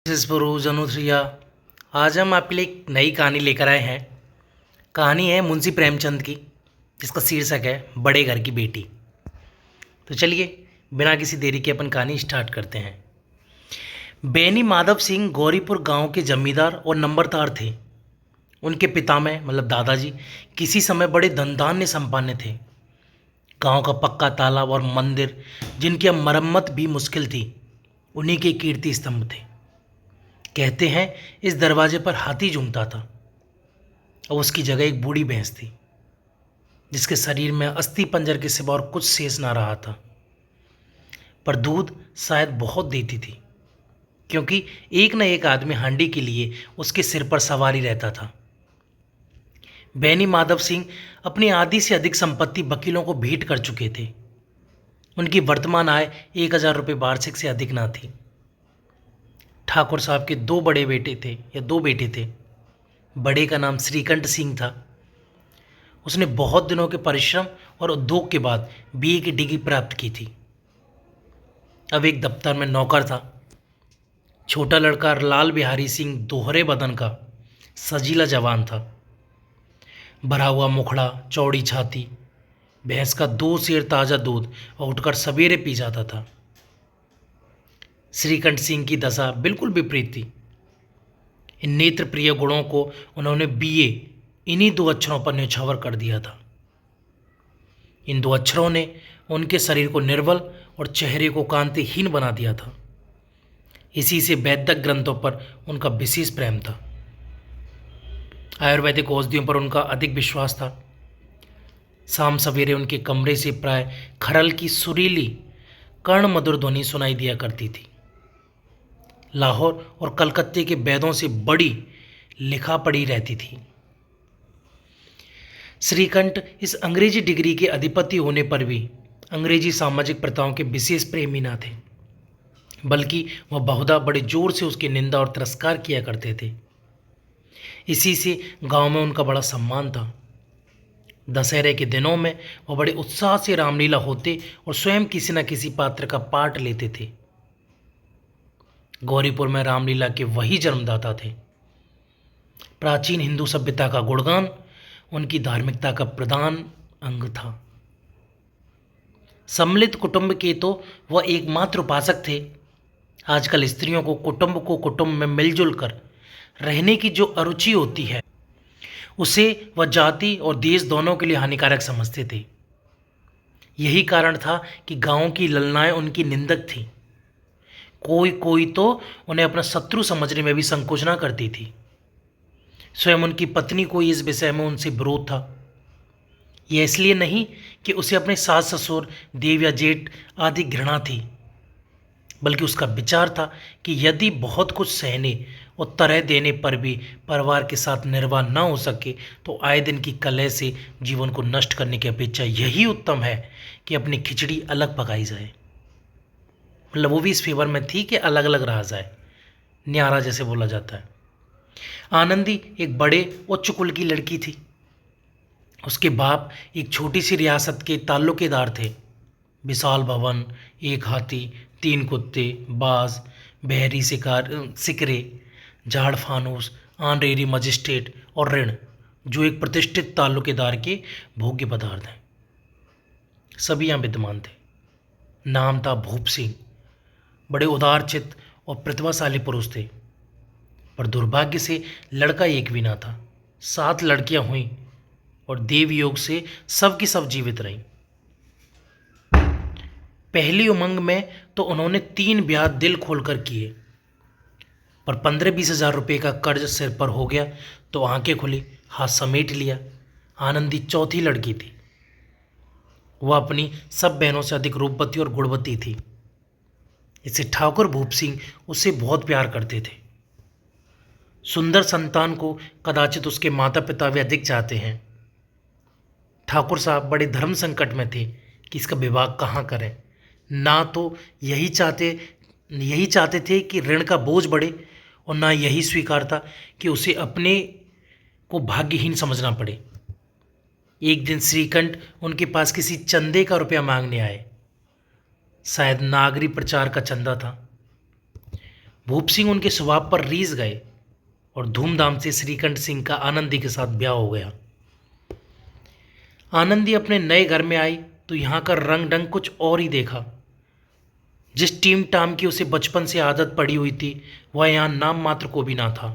इस बरूज अनुश्रिया। आज हम आपके लिए एक नई कहानी लेकर आए हैं। कहानी है मुंशी प्रेमचंद की, जिसका शीर्षक है बड़े घर की बेटी। तो चलिए बिना किसी देरी के अपन कहानी स्टार्ट करते हैं। बेनी माधव सिंह गौरीपुर गांव के जमींदार और नंबरदार थे। उनके पिता में मतलब दादाजी किसी समय बड़े धनधान्य संपन्न थे। गांव का पक्का तालाब और मंदिर, जिनकी अब मरम्मत भी मुश्किल थी, उन्हीं के कीर्ति स्तंभ थे। कहते हैं इस दरवाजे पर हाथी झूमता था और उसकी जगह एक बूढ़ी भैंस थी, जिसके शरीर में अस्थि पंजर के सिवा और कुछ शेष ना रहा था। पर दूध शायद बहुत देती थी, क्योंकि एक न एक आदमी हांडी के लिए उसके सिर पर सवारी रहता था। बैनी माधव सिंह अपनी आधी से अधिक संपत्ति वकीलों को भेंट कर चुके थे। उनकी वर्तमान आय 1,000 रुपये वार्षिक से अधिक ना थी। ठाकुर साहब के दो बेटे थे। बड़े का नाम श्रीकंठ सिंह था। उसने बहुत दिनों के परिश्रम और उद्योग के बाद बीए की डिग्री प्राप्त की थी। अब एक दफ्तर में नौकर था। छोटा लड़का लाल बिहारी सिंह दोहरे बदन का सजीला जवान था। भरा हुआ मुखड़ा, चौड़ी छाती, भैंस का 2 सेर ताज़ा दूध और उठकर सवेरे पी जाता था। श्रीकंठ सिंह की दशा बिल्कुल विपरीत थी। इन नेत्र प्रिय गुणों को उन्होंने बीए इन्हीं 2 अक्षरों पर न्यौछावर कर दिया था। इन 2 अक्षरों ने उनके शरीर को निर्बल और चेहरे को कांतिहीन बना दिया था। इसी से वैदिक ग्रंथों पर उनका विशेष प्रेम था। आयुर्वेदिक औषधियों पर उनका अधिक विश्वास था। शाम सवेरे उनके कमरे से प्राय खरल की सुरीली कर्ण मधुर ध्वनि सुनाई दिया करती थी। लाहौर और कलकत्ते के वैद्यों से बड़ी लिखा पड़ी रहती थी। श्रीकंठ इस अंग्रेजी डिग्री के अधिपति होने पर भी अंग्रेजी सामाजिक प्रथाओं के विशेष प्रेमी न थे, बल्कि वह बहुधा बड़े जोर से उसकी निंदा और तिरस्कार किया करते थे। इसी से गांव में उनका बड़ा सम्मान था। दशहरे के दिनों में वह बड़े उत्साह से रामलीला होते और स्वयं किसी न किसी पात्र का पाठ लेते थे। गौरीपुर में रामलीला के वही जन्मदाता थे। प्राचीन हिंदू सभ्यता का गुणगान उनकी धार्मिकता का प्रधान अंग था। सम्मिलित कुटुंब के तो वह एकमात्र उपासक थे। आजकल स्त्रियों को कुटुंब में मिलजुल कर रहने की जो अरुचि होती है, उसे वह जाति और देश दोनों के लिए हानिकारक समझते थे। यही कारण था कि गांव की ललनाएं उनकी निंदक थीं। कोई कोई तो उन्हें अपना शत्रु समझने में भी संकोच न करती थी। स्वयं उनकी पत्नी को इस विषय में उनसे विरोध था। यह इसलिए नहीं कि उसे अपने सास ससुर, देव या जेठ आदि घृणा थी, बल्कि उसका विचार था कि यदि बहुत कुछ सहने और तरह देने पर भी परिवार के साथ निर्वाह न हो सके, तो आए दिन की कलह से जीवन को नष्ट करने की अपेक्षा यही उत्तम है कि अपनी खिचड़ी अलग पकाई जाए। मतलब वो भी इस फेवर में थी कि अलग अलग रहा जाए, न्यारा जैसे बोला जाता है। आनंदी एक बड़े उच्च कुल की लड़की थी। उसके बाप एक छोटी सी रियासत के ताल्लुकेदार थे। विशाल भवन, एक हाथी, 3 कुत्ते, बाज, बहरी सिकरे, झाड़ फानूस, आनरेरी मजिस्ट्रेट और ऋण, जो एक प्रतिष्ठित ताल्लुकेदार के भोग्य पदार्थ हैं, सभी यहाँ विद्यमान थे। नाम था भूप सिंह। बड़े उदारचित्त और प्रतिभाशाली पुरुष थे, पर दुर्भाग्य से लड़का एक भी ना था। 7 लड़कियां हुईं और देव योग से सब की सब जीवित रहीं। पहली उमंग में तो उन्होंने 3 ब्याह दिल खोलकर किए, पर 15-20 हज़ार रुपये का कर्ज सिर पर हो गया तो आंखें खुली, हाथ समेट लिया। आनंदी चौथी लड़की थी। वह अपनी सब बहनों से अधिक रूपवती और गुणवती थी। इससे ठाकुर भूप सिंह उससे बहुत प्यार करते थे। सुंदर संतान को कदाचित उसके माता पिता भी अधिक चाहते हैं। ठाकुर साहब बड़े धर्म संकट में थे कि इसका विवाह कहाँ करें। ना तो यही चाहते थे कि ऋण का बोझ बढ़े, और ना यही स्वीकार था कि उसे अपने को भाग्यहीन समझना पड़े। एक दिन श्रीकंठ उनके पास किसी चंदे का रुपया मांगने आए। शायद नागरी प्रचार का चंदा था। भूप सिंह उनके स्वभाव पर रीझ गए और धूमधाम से श्रीकंठ सिंह का आनंदी के साथ ब्याह हो गया। आनंदी अपने नए घर में आई तो यहाँ का रंग ढंग कुछ और ही देखा। जिस टीम टाम की उसे बचपन से आदत पड़ी हुई थी वह यहाँ नाम मात्र को भी ना था।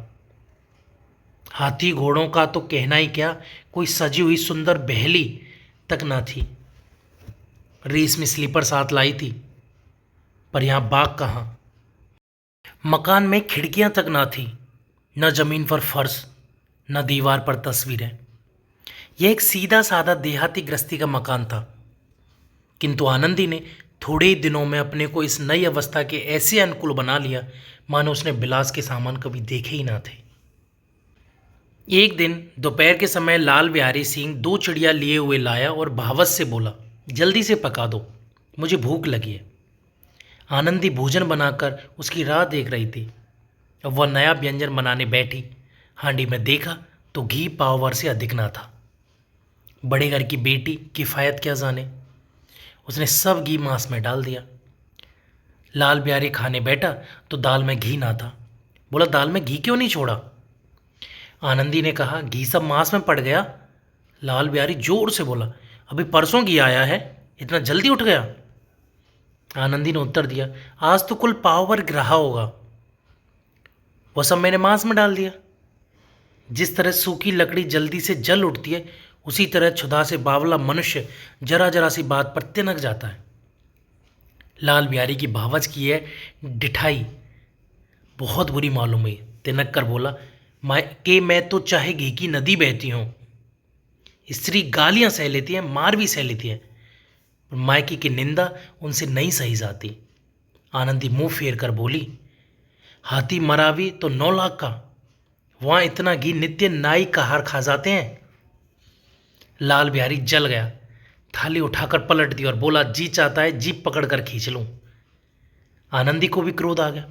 हाथी घोड़ों का तो कहना ही क्या, कोई सजी हुई सुंदर बहेली तक ना थी। रेस में स्लीपर साथ लाई थी, पर यहाँ बाग कहाँ। मकान में खिड़कियां तक ना थी, न जमीन पर फर्श, न दीवार पर तस्वीरें। यह एक सीधा साधा देहाती गृहस्थी का मकान था, किंतु आनंदी ने थोड़े ही दिनों में अपने को इस नई अवस्था के ऐसे अनुकूल बना लिया मानो उसने बिलास के सामान कभी देखे ही ना थे। एक दिन दोपहर के समय लाल बिहारी सिंह 2 चिड़िया लिए हुए लाया और भावस से बोला, जल्दी से पका दो, मुझे भूख लगी है। आनंदी भोजन बनाकर उसकी राह देख रही थी। अब वह नया व्यंजन बनाने बैठी। हांडी में देखा तो घी पाव भर से अधिक ना था। बड़े घर की बेटी किफ़ायत क्या जाने, उसने सब घी मांस में डाल दिया। लाल बिहारी खाने बैठा तो दाल में घी ना था। बोला, दाल में घी क्यों नहीं छोड़ा? आनंदी ने कहा, घी सब मांस में पड़ गया। लाल बिहारी जोर से बोला, अभी परसों घी आया है, इतना जल्दी उठ गया? आनंदी ने उत्तर दिया, आज तो कुल पाव भर रहा होगा, वह सब मैंने मांस में डाल दिया। जिस तरह सूखी लकड़ी जल्दी से जल उठती है, उसी तरह क्षुधा से बावला मनुष्य जरा जरा सी बात पर तिनक जाता है। लाल बिहारी की भावच की है डिठाई बहुत बुरी मालूम हुई। तिनक कर बोला, मैं तो चाहे घी की नदी बहती हूँ। स्त्री गालियाँ सह लेती है, मार भी सह लेती है, पर मायके की निंदा उनसे नहीं सही जाती। आनंदी मुंह फेर कर बोली, हाथी मरावी तो 9 लाख का, वहाँ इतना घी नित्य नाई का हार खा जाते हैं। लाल बिहारी जल गया, थाली उठाकर पलट दी और बोला, जी चाहता है जीप पकड़ कर खींच लूं। आनंदी को भी क्रोध आ गया,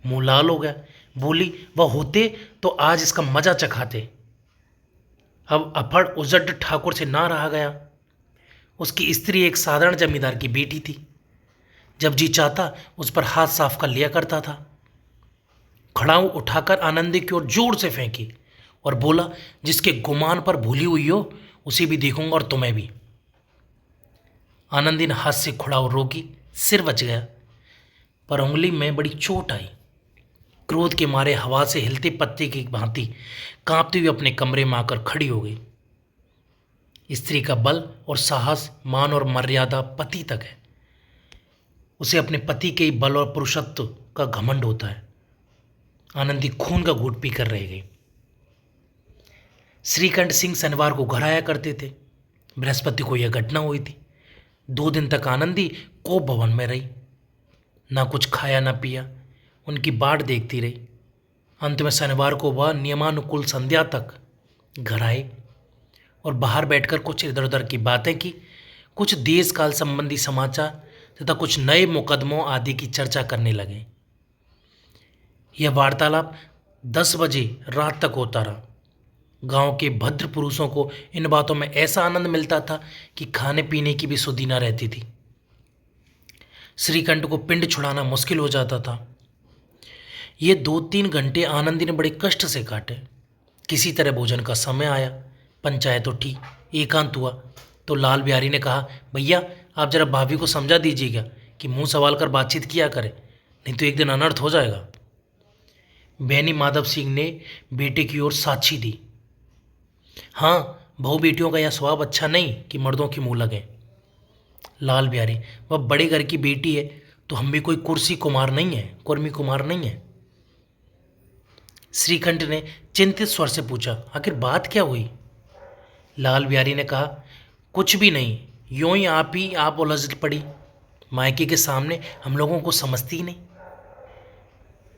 मुंह लाल हो गया। बोली, वह होते तो आज इसका मजा चखाते। अब अफड़ उजड़ ठाकुर से ना रहा गया। उसकी स्त्री एक साधारण जमींदार की बेटी थी। जब जी चाहता उस पर हाथ साफ कर लिया करता था। खड़ाऊ उठाकर आनंदी की ओर जोर से फेंकी और बोला, जिसके गुमान पर भूली हुई हो उसे भी देखूंगा और तुम्हें भी। आनंदी ने हाथ से खड़ाऊ रोकी, सिर बच गया, पर उंगली में बड़ी चोट आई। क्रोध के मारे हवा से हिलते पत्ते की भांति कांपती हुई अपने कमरे में आकर खड़ी हो गई। स्त्री का बल और साहस, मान और मर्यादा पति तक है। उसे अपने पति के बल और पुरुषत्व का घमंड होता है। आनंदी खून का घूंट पीकर रह गई। श्रीकंठ सिंह शनिवार को घर आया करते थे। बृहस्पति को यह घटना हुई थी। 2 दिन तक आनंदी कोप भवन में रही, ना कुछ खाया ना पिया, उनकी बाट देखती रही। अंत में शनिवार को वह नियमानुकूल संध्या तक घर आए और बाहर बैठकर कुछ इधर उधर की बातें की, कुछ देश काल संबंधी समाचार तथा कुछ नए मुकदमों आदि की चर्चा करने लगे। यह वार्तालाप 10 बजे रात तक होता रहा। गांव के भद्र पुरुषों को इन बातों में ऐसा आनंद मिलता था कि खाने पीने की भी सुधि न रहती थी। श्रीकंठ को पिंड छुड़ाना मुश्किल हो जाता था। ये 2-3 घंटे आनंदी ने बड़े कष्ट से काटे। किसी तरह भोजन का समय आया, पंचायत उठी, एकांत हुआ तो लाल बिहारी ने कहा, भैया आप जरा भाभी को समझा दीजिएगा कि मुंह संभाल कर बातचीत किया करे, नहीं तो एक दिन अनर्थ हो जाएगा। बैनी माधव सिंह ने बेटे की ओर साक्षी दी। हाँ, बहू बेटियों का यह स्वभाव अच्छा नहीं कि मर्दों की मुंह लगे। लाल बिहारी, वह बड़े घर की बेटी है तो हम भी कोई कुर्सी कुमार नहीं है, कुर्मी कुमार नहीं है। श्रीकंठ ने चिंतित स्वर से पूछा, आखिर बात क्या हुई? लाल बिहारी ने कहा, कुछ भी नहीं, यूं ही आप उलझ पड़ी। मायके के सामने हम लोगों को समझती ही नहीं।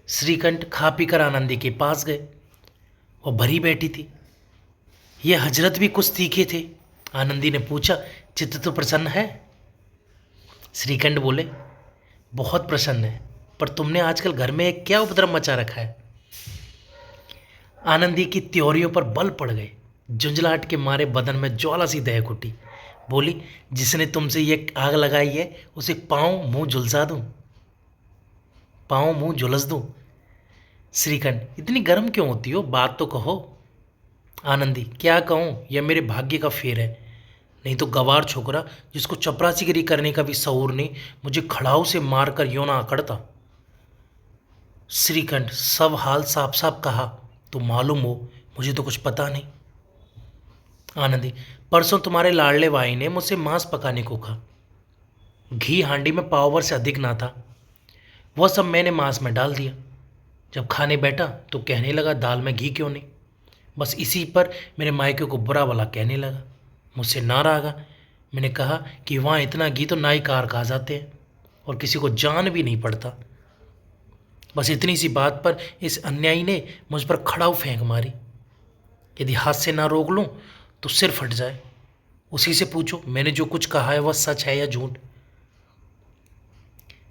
श्रीकंठ खा पी कर आनंदी के पास गए। वह भरी बैठी थी। ये हजरत भी कुछ तीखे थे। आनंदी ने पूछा, चित्त तो प्रसन्न है? श्रीकंठ बोले, बहुत प्रसन्न है, पर तुमने आजकल घर में क्या उपद्रव मचा रखा है? आनंदी की त्योरियों पर बल पड़ गए। झुंझलाहट के मारे बदन में ज्वाला सी दहक उठी। बोली, जिसने तुमसे ये आग लगाई है उसे पाँव मुंह झुलसा दूं, पाँव मुंह झुलस दूं। श्रीखंड, इतनी गर्म क्यों होती हो, बात तो कहो। आनंदी, क्या कहूँ, यह मेरे भाग्य का फेर है। नहीं तो गवार छोकरा जिसको चपरासीगिरी करने का भी शऊर नहीं, मुझे खड़ाऊ से मारकर यूं ना अकड़ता। श्रीखंड, सब हाल साफ साफ कहा तो मालूम हो, मुझे तो कुछ पता नहीं। आनंदी, परसों तुम्हारे लाडले भाई ने मुझसे मांस पकाने को कहा। घी हांडी में पाव भर से अधिक ना था, वह सब मैंने मांस में डाल दिया। जब खाने बैठा तो कहने लगा दाल में घी क्यों नहीं। बस इसी पर मेरे मायके को बुरा भला कहने लगा। मुझसे नारा आगा। मैंने कहा कि वहाँ इतना घी तो नाई कार खा जाते हैं और किसी को जान भी नहीं पड़ता। बस इतनी सी बात पर इस अन्यायी ने मुझ पर खड़ाऊ फेंक मारी। यदि हाथ से ना रोक लूँ तो सिर फट जाए। उसी से पूछो मैंने जो कुछ कहा है वह सच है या झूठ।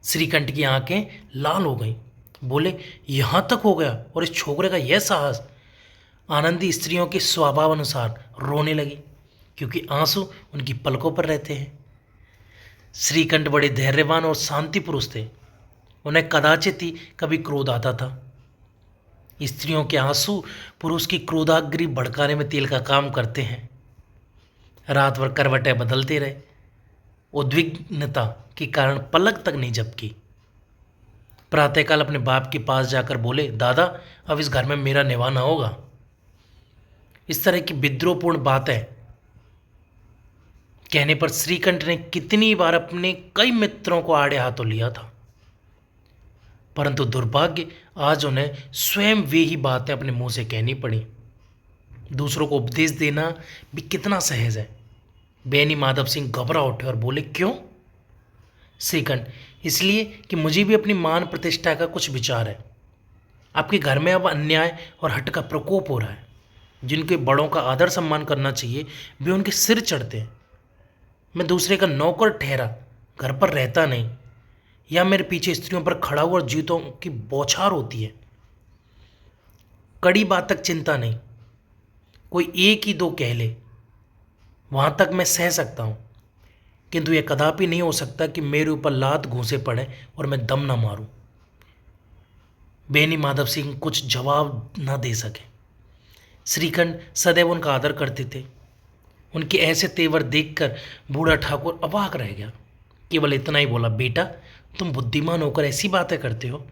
श्रीकंठ की आंखें लाल हो गईं। बोले, यहाँ तक हो गया और इस छोकरे का यह साहस। आनंदी स्त्रियों के स्वभाव अनुसार रोने लगी, क्योंकि आंसू उनकी पलकों पर रहते हैं। श्रीकंठ बड़े धैर्यवान और शांति पुरुष थे। उन्हें कदाचित ही कभी क्रोध आता था। स्त्रियों के आंसू पुरुष की क्रोधाग्नि भड़काने में तेल का काम करते हैं। रात भर करवटें बदलते रहे। उद्विग्नता के कारण पलक तक नहीं झपकी। प्रातःकाल अपने बाप के पास जाकर बोले, दादा अब इस घर में मेरा निवाना होगा। इस तरह की विद्रोहपूर्ण बातें कहने पर श्रीकंठ ने कितनी बार अपने कई मित्रों को आड़े हाथों लिया था, परंतु दुर्भाग्य आज उन्हें स्वयं वे ही बातें अपने मुंह से कहनी पड़ी। दूसरों को उपदेश देना भी कितना सहज है। बेनी माधव सिंह घबरा उठे और बोले, क्यों? श्रीकंठ, इसलिए कि मुझे भी अपनी मान प्रतिष्ठा का कुछ विचार है। आपके घर में अब अन्याय और हट का प्रकोप हो रहा है। जिनके बड़ों का आदर सम्मान करना चाहिए वे उनके सिर चढ़ते हैं। मैं दूसरे का नौकर ठहरा घर पर रहता नहीं, या मेरे पीछे स्त्रियों पर खड़ा हुआ जूतों की बौछार होती है। कड़ी बात तक चिंता नहीं, कोई एक ही दो कह ले, वहां तक मैं सह सकता हूं, किंतु यह कदापि नहीं हो सकता कि मेरे ऊपर लात घूंसे पड़े और मैं दम ना मारूं। बेनी माधव सिंह कुछ जवाब न दे सके। श्रीखंड सदैव उनका आदर करते थे। उनके ऐसे तेवर देखकर बूढ़ा ठाकुर अवाक रह गया। केवल इतना ही बोला, बेटा तुम बुद्धिमान होकर ऐसी बातें करते हो।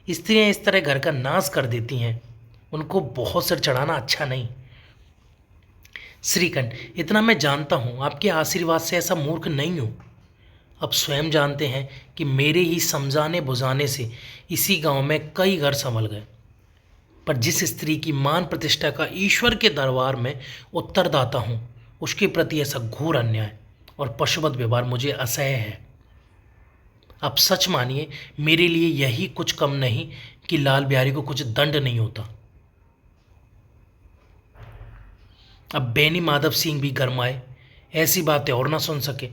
स्त्रियां इस तरह घर का नाश कर देती हैं, उनको बहुत सिर चढ़ाना अच्छा नहीं। श्रीकंठ, इतना मैं जानता हूँ, आपके आशीर्वाद से ऐसा मूर्ख नहीं हूँ। अब स्वयं जानते हैं कि मेरे ही समझाने बुझाने से इसी गांव में कई घर संभल गए, पर जिस स्त्री की मान प्रतिष्ठा का ईश्वर के दरबार में उत्तरदाता हूँ, उसके प्रति ऐसा घोर अन्याय और पशुवत व्यवहार मुझे असह्य है। अब सच मानिए, मेरे लिए यही कुछ कम नहीं कि लाल बिहारी को कुछ दंड नहीं होता। अब बेनी माधव सिंह भी गरमाए, ऐसी बातें और ना सुन सके।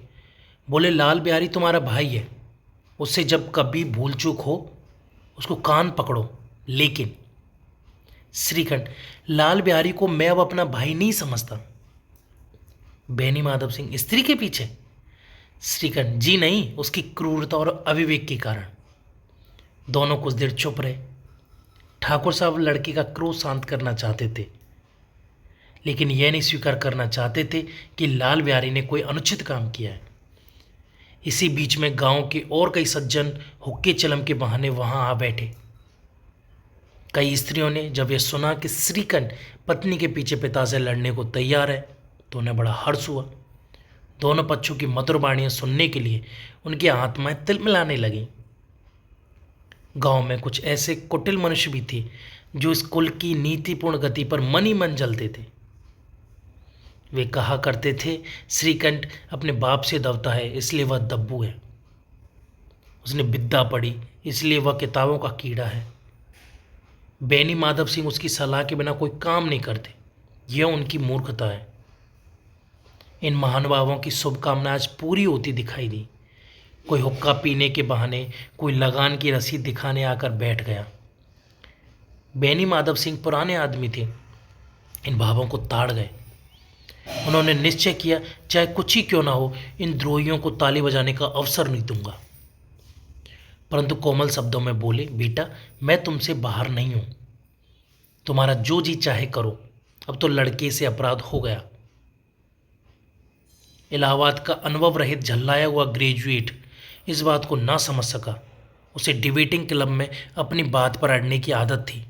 बोले, लाल बिहारी तुम्हारा भाई है, उससे जब कभी भूल चूक हो उसको कान पकड़ो। लेकिन श्रीखंड, लाल बिहारी को मैं अब अपना भाई नहीं समझता। बेनी माधव सिंह, स्त्री के पीछे? श्रीखंड, जी नहीं, उसकी क्रूरता और अविवेक के कारण। दोनों कुछ देर चुप रहे। ठाकुर साहब लड़के का क्रोध शांत करना चाहते थे, लेकिन यह नहीं स्वीकार करना चाहते थे कि लाल बिहारी ने कोई अनुचित काम किया है। इसी बीच में गांव के और कई सज्जन हुक्के चलम के बहाने वहां आ बैठे। कई स्त्रियों ने जब यह सुना कि श्रीकंठ पत्नी के पीछे पिता से लड़ने को तैयार है तो उन्हें बड़ा हर्ष हुआ। दोनों पक्षों की मधुर वाणियां सुनने के लिए उनकी आत्माएं तिलमिलाने लगीं। गांव में कुछ ऐसे कुटिल मनुष्य भी थे जो इस कुल की नीतिपूर्ण गति पर मन ही मन जलते थे। वे कहा करते थे, श्रीकंठ अपने बाप से दबता है इसलिए वह दब्बू है, उसने विद्या पढ़ी इसलिए वह किताबों का कीड़ा है। बेनी माधव सिंह उसकी सलाह के बिना कोई काम नहीं करते, यह उनकी मूर्खता है। इन महानुभावों की शुभकामनाएं आज पूरी होती दिखाई दी। कोई हुक्का पीने के बहाने, कोई लगान की रसीद दिखाने आकर बैठ गया। बेनी माधव सिंह पुराने आदमी थे, इन भावों को ताड़ गए। उन्होंने निश्चय किया, चाहे कुछ ही क्यों ना हो, इन द्रोहियों को ताली बजाने का अवसर नहीं दूंगा। परंतु कोमल शब्दों में बोले, बेटा मैं तुमसे बाहर नहीं हूँ, तुम्हारा जो जी चाहे करो, अब तो लड़के से अपराध हो गया। इलाहाबाद का अनुभव रहित झल्लाया हुआ ग्रेजुएट इस बात को ना समझ सका। उसे डिबेटिंग क्लब में अपनी बात पर अड़ने की आदत थी।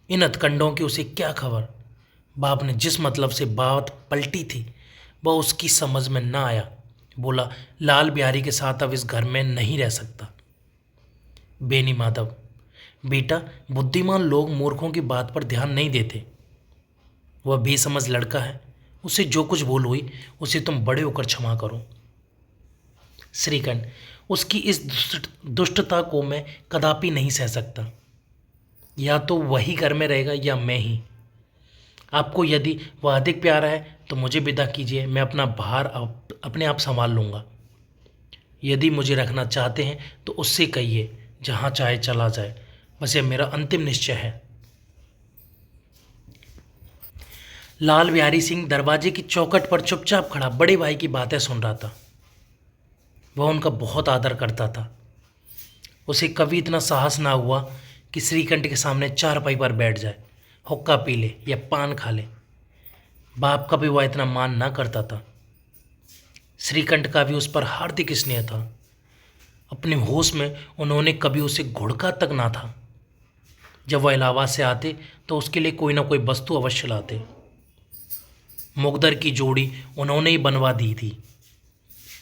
इन हथकंडों की उसे क्या खबर। बाप ने जिस मतलब से बात पलटी थी वह उसकी समझ में ना आया। बोला, लाल बिहारी के साथ अब इस घर में नहीं रह सकता। बेनी माधव, बेटा बुद्धिमान लोग मूर्खों की बात पर ध्यान नहीं देते। वह बेसमझ लड़का है, उसे जो कुछ भूल हुई उसे तुम बड़े होकर क्षमा करो। श्रीकंठ, उसकी इस दुष्टता को मैं कदापि नहीं सह सकता। या तो वही घर में रहेगा या मैं ही। आपको यदि वह अधिक प्यारा है तो मुझे विदा कीजिए, मैं अपना भार अपने आप संभाल लूँगा। यदि मुझे रखना चाहते हैं तो उससे कहिए, जहाँ चाहे चला जाए, बस यह मेरा अंतिम निश्चय है। लाल बिहारी सिंह दरवाजे की चौखट पर चुपचाप खड़ा बड़े भाई की बातें सुन रहा था। वह उनका बहुत आदर करता था। उसे कभी इतना साहस ना हुआ कि श्रीकंठ के सामने चारपाई पर बैठ जाए, हुक्का पी ले या पान खा ले। बाप का भी वह इतना मान ना करता था। श्रीकंठ का भी उस पर हार्दिक स्नेह था। अपने होश में उन्होंने कभी उसे घुड़का तक ना था। जब वह इलाहाबाद से आते तो उसके लिए कोई ना कोई वस्तु अवश्य लाते। मुकद्दर की जोड़ी उन्होंने ही बनवा दी थी।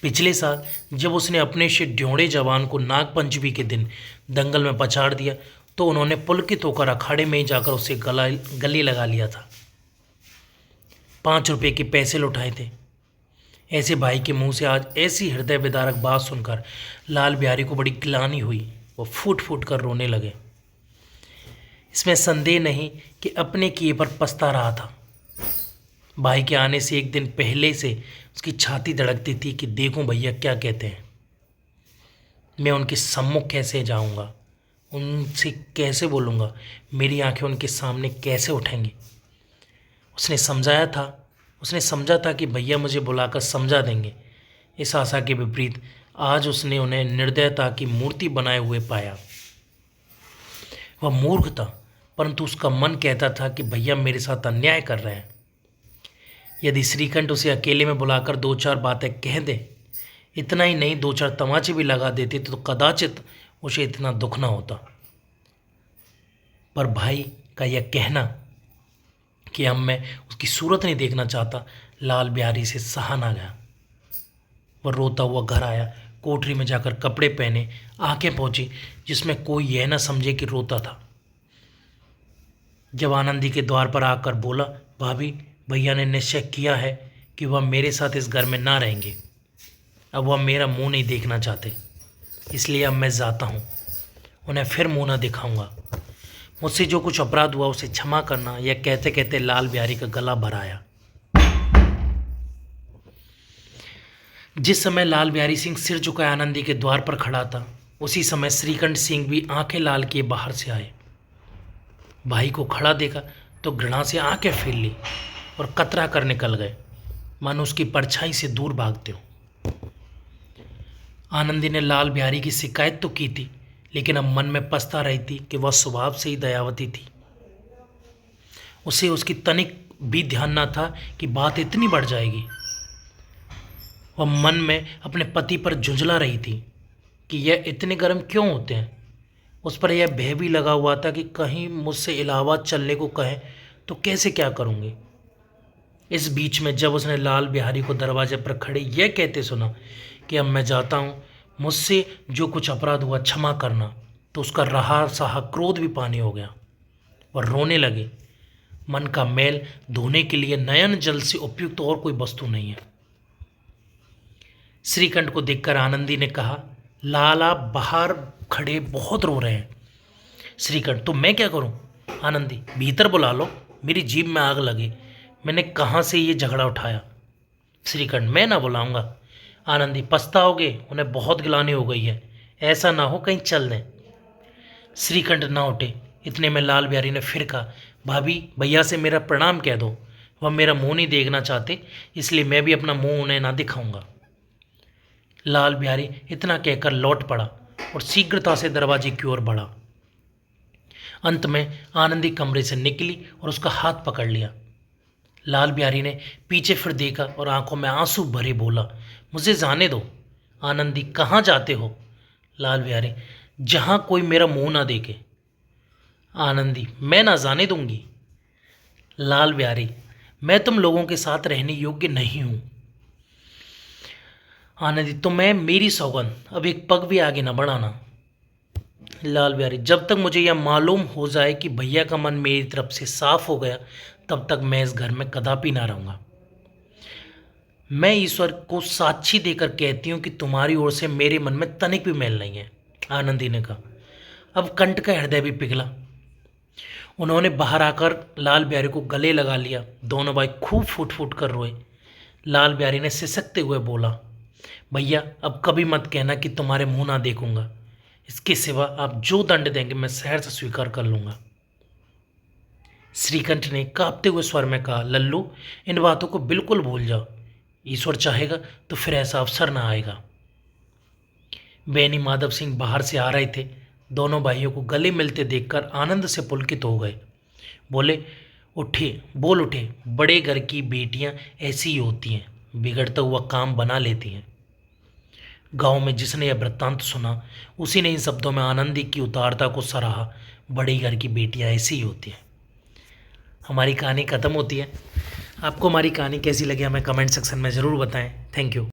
पिछले साल जब उसने अपने से ड्योढ़े जवान को नागपंचमी के दिन दंगल में पछाड़ दिया तो उन्होंने पुलकित होकर अखाड़े में ही जाकर उसे गले लगा लिया था। 5 रुपये के पैसे लौटाए थे। ऐसे भाई के मुंह से आज ऐसी हृदय विदारक बात सुनकर लाल बिहारी को बड़ी ग्लानि हुई। वो फूट फूट कर रोने लगे। इसमें संदेह नहीं कि अपने किए पर पछता रहा था। भाई के आने से एक दिन पहले से उसकी छाती धड़कती थी कि देखूं भैया क्या कहते हैं। मैं उनके सम्मुख कैसे जाऊंगा, उनसे कैसे बोलूँगा, मेरी आंखें उनके सामने कैसे उठेंगी। उसने समझा था कि भैया मुझे बुलाकर समझा देंगे। इस आशा के विपरीत आज उसने उन्हें निर्दयता की मूर्ति बनाए हुए पाया। वह मूर्ख था, परंतु उसका मन कहता था कि भैया मेरे साथ अन्याय कर रहे हैं। यदि श्रीकंठ उसे अकेले में बुलाकर 2-4 बातें कह दे, इतना ही नहीं 2-4 तमाचे भी लगा देते तो कदाचित उसे इतना दुख न होता। पर भाई का यह कहना कि अब मैं उसकी सूरत नहीं देखना चाहता, लाल बिहारी से सहा ना गया। वह रोता हुआ घर आया, कोठरी में जाकर कपड़े पहने, आंखें पोंछी, जिसमें कोई यह न समझे कि रोता था। जब आनंदी के द्वार पर आकर बोला, भाभी भैया ने निश्चय किया है कि वह मेरे साथ इस घर में ना रहेंगे। अब वह मेरा मुंह नहीं देखना चाहते, इसलिए अब मैं जाता हूँ। उन्हें फिर मुंह ना दिखाऊंगा। मुझसे जो कुछ अपराध हुआ उसे क्षमा करना, यह कहते कहते लाल बिहारी का गला भर आया। जिस समय लाल बिहारी सिंह सिर झुकाए आनंदी के द्वार पर खड़ा था, उसी समय श्रीकंठ सिंह भी आंखें लाल किए बाहर से आए। भाई को खड़ा देखा तो घृणा से आंखें फेर ली और कतरा कर निकल गए, मानो उसकी परछाई से दूर भागते हो। आनंदी ने लाल बिहारी की शिकायत तो की थी, लेकिन अब मन में पछता रही थी कि वह स्वभाव से ही दयावती थी। उसे उसकी तनिक भी ध्यान न था कि बात इतनी बढ़ जाएगी। वह मन में अपने पति पर झुंझला रही थी कि यह इतने गर्म क्यों होते हैं। उस पर यह भय भी लगा हुआ था कि कहीं मुझसे इलाहाबाद चलने को कहें तो कैसे क्या करूँगी। इस बीच में जब उसने लाल बिहारी को दरवाजे पर खड़े यह कहते सुना कि अब मैं जाता हूँ, मुझसे जो कुछ अपराध हुआ क्षमा करना, तो उसका रहा सहा क्रोध भी पानी हो गया। वह रोने लगे। मन का मैल धोने के लिए नयन जल से उपयुक्त और कोई वस्तु नहीं है। श्रीकंठ को देखकर आनंदी ने कहा, लाला बाहर खड़े बहुत रो रहे हैं। श्रीकंठ, तो मैं क्या करूं? आनंदी, भीतर बुला लो, मेरी जीभ में आग लगी, मैंने कहाँ से ये झगड़ा उठाया। श्रीकंठ, मैं ना बुलाऊंगा। आनंदी, पछताओगे, उन्हें बहुत गिलानी हो गई है, ऐसा ना हो कहीं चल दें। श्रीकंठ ना उठे। इतने में लाल बिहारी ने फिर कहा, भाभी भैया से मेरा प्रणाम कह दो, वह मेरा मुंह नहीं देखना चाहते, इसलिए मैं भी अपना मुंह उन्हें ना दिखाऊंगा। लाल बिहारी इतना कहकर लौट पड़ा और शीघ्रता से दरवाजे की ओर बढ़ा। अंत में आनंदी कमरे से निकली और उसका हाथ पकड़ लिया। लाल बिहारी ने पीछे फिर देखा और आंखों में आंसू भरे बोला, मुझे जाने दो। आनंदी, कहाँ जाते हो? लाल बिहारी, जहाँ कोई मेरा मुंह ना देखे। आनंदी, मैं ना जाने दूंगी। लाल बिहारी, मैं तुम लोगों के साथ रहने योग्य नहीं हूं। आनंदी, तो मैं मेरी सौगंध, अब एक पग भी आगे न बढ़ाना। लाल बिहारी, जब तक मुझे यह मालूम हो जाए कि भैया का मन मेरी तरफ से साफ हो गया तब तक मैं इस घर में कदापि ना रहूंगा। मैं ईश्वर को साक्षी देकर कहती हूँ कि तुम्हारी ओर से मेरे मन में तनिक भी मैल नहीं है। आनंदी ने कहा। अब कंठ का हृदय भी पिघला। उन्होंने बाहर आकर लाल बिहारी को गले लगा लिया। दोनों भाई खूब फूट फूट कर रोए। लाल बिहारी ने सिसकते हुए बोला, भैया अब कभी मत कहना कि तुम्हारे मुंह ना देखूंगा। इसके सिवा आप जो दंड देंगे मैं सहर्ष से स्वीकार कर लूंगा। श्रीकंठ ने कांपते हुए स्वर में कहा, लल्लू, इन बातों को बिल्कुल भूल जाओ। ईश्वर चाहेगा तो फिर ऐसा अवसर ना आएगा। बेनी माधव सिंह बाहर से आ रहे थे। दोनों भाइयों को गले मिलते देखकर आनंद से पुलकित हो गए। बोल उठे, बड़े घर की बेटियां ऐसी ही होती हैं, बिगड़ता हुआ काम बना लेती हैं। गांव में जिसने यह वृत्तांत सुना उसी ने इन शब्दों में आनंदी की उदारता को सराहा। बड़े घर की बेटियां ऐसी ही होती हैं। हमारी कहानी ख़त्म होती है। आपको हमारी कहानी कैसी लगी हमें कमेंट सेक्शन में ज़रूर बताएं। Thank you.